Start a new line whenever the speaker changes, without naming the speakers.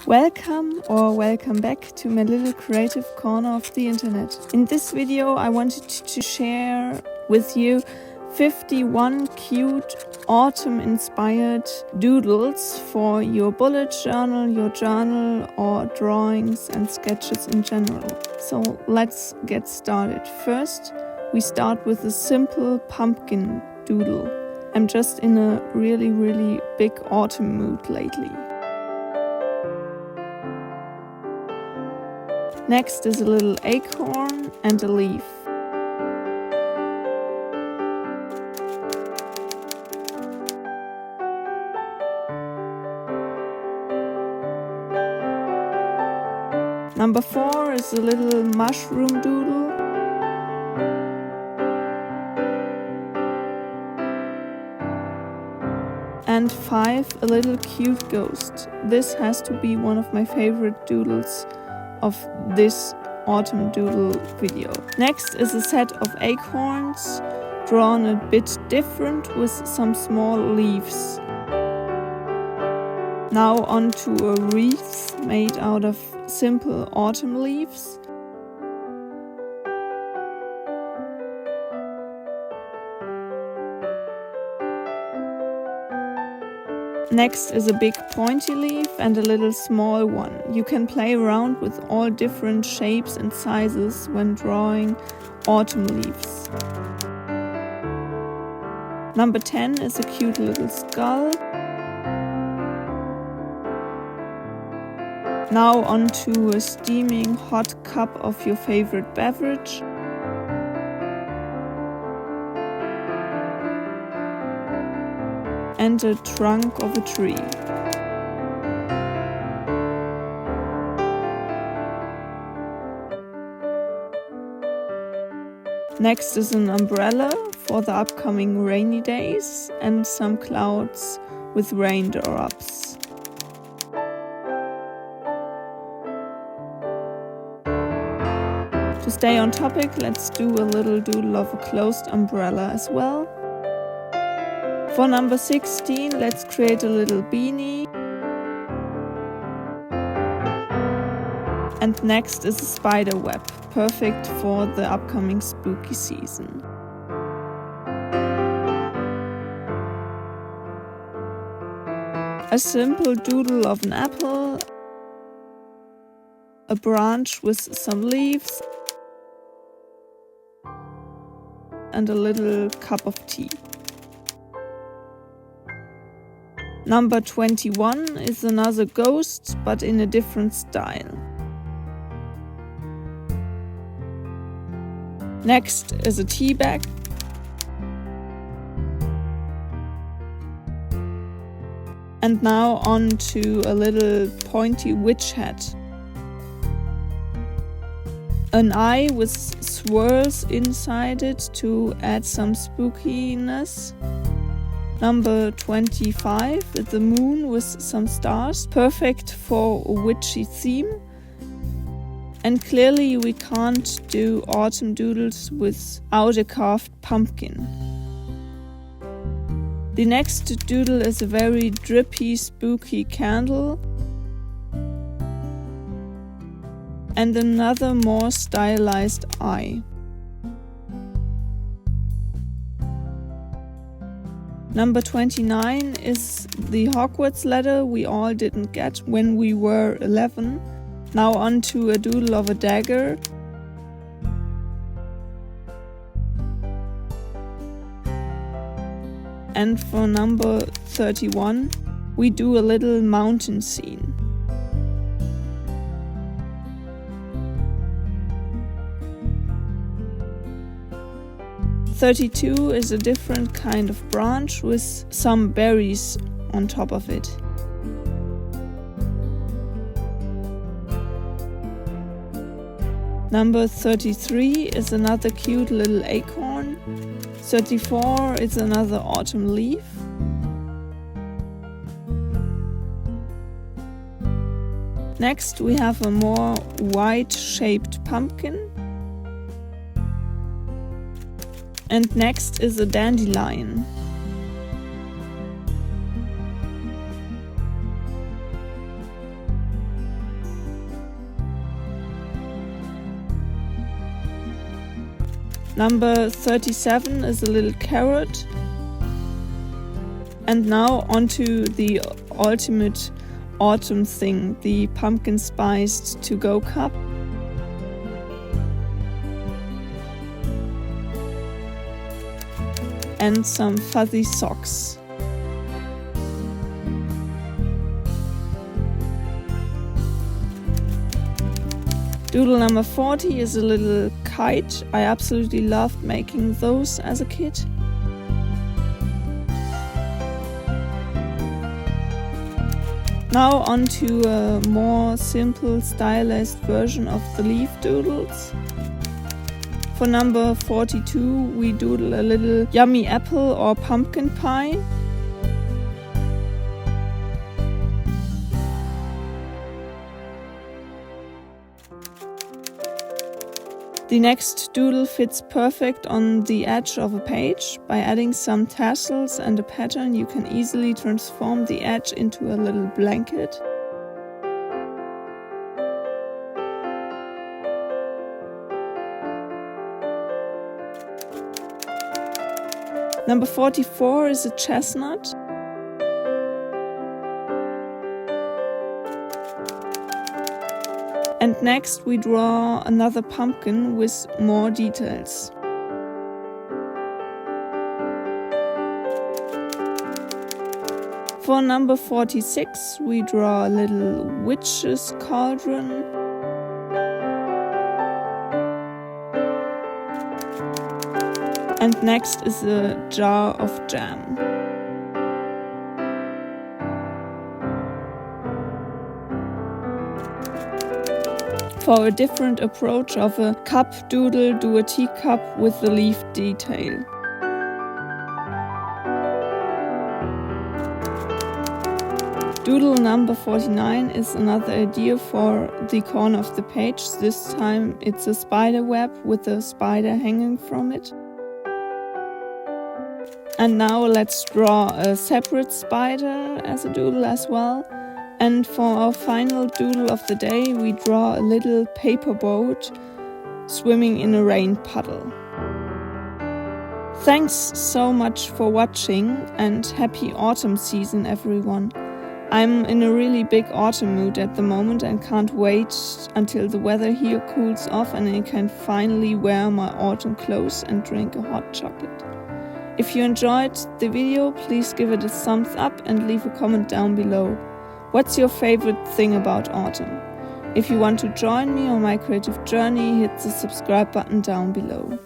Welcome back to my little creative corner of the internet. In this video I wanted to share with you 51 cute autumn-inspired doodles for your bullet journal, your journal, or drawings and sketches in general. So let's get started. First, we start with a simple pumpkin doodle. I'm just in a really big autumn mood lately. Next is a little acorn and a leaf. Number 4 is a little mushroom doodle. And 5, a little cute ghost. This has to be one of my favorite doodles of this autumn doodle video. Next is a set of acorns, drawn a bit different with some small leaves. Now onto a wreath made out of simple autumn leaves. Next is a big pointy leaf and a little small one. You can play around with all different shapes and sizes when drawing autumn leaves. Number 10 is a cute little skull. Now onto a steaming hot cup of your favorite beverage. And a trunk of a tree. Next is an umbrella for the upcoming rainy days and some clouds with raindrops. To stay on topic, let's do a little doodle of a closed umbrella as well. For number 16, let's create a little beanie. And next is a spider web, perfect for the upcoming spooky season. A simple doodle of an apple, a branch with some leaves, and a little cup of tea. Number 21 is another ghost, but in a different style. Next is a tea bag. And now on to a little pointy witch hat. An eye with swirls inside it to add some spookiness. Number 25 is the moon with some stars, perfect for a witchy theme. And clearly we can't do autumn doodles without a carved pumpkin. The next doodle is a very drippy, spooky candle. And another more stylized eye. Number 29 is the Hogwarts ladder we all didn't get when we were 11. Now on to a doodle of a dagger. And for number 31, we do a little mountain scene. "32 is a different kind of branch with some berries on top of it. Number 33 is another cute little acorn. 34 is another autumn leaf. Next we have a more white-shaped pumpkin. And next is a dandelion. Number 37 is a little carrot. And now onto the ultimate autumn thing, the pumpkin spiced to-go cup. And some fuzzy socks. Doodle number 40 is a little kite. I absolutely loved making those as a kid. Now on to a more simple stylized version of the leaf doodles. For number 42 we doodle a little yummy apple or pumpkin pie. The next doodle fits perfect on the edge of a page. By adding some tassels and a pattern, you can easily transform the edge into a little blanket. Number 44 is a chestnut. And next we draw another pumpkin with more details. For number 46 we draw a little witch's cauldron. And next is a jar of jam. For a different approach of a cup doodle, do a teacup with the leaf detail. Doodle number 49 is another idea for the corner of the page. This time it's a spider web with a spider hanging from it. And now let's draw a separate spider as a doodle as well. And for our final doodle of the day, we draw a little paper boat swimming in a rain puddle. Thanks so much for watching and happy autumn season, everyone. I'm in a really big autumn mood at the moment and can't wait until the weather here cools off and I can finally wear my autumn clothes and drink a hot chocolate. If you enjoyed the video, please give it a thumbs up and leave a comment down below. What's your favorite thing about autumn? If you want to join me on my creative journey, hit the subscribe button down below.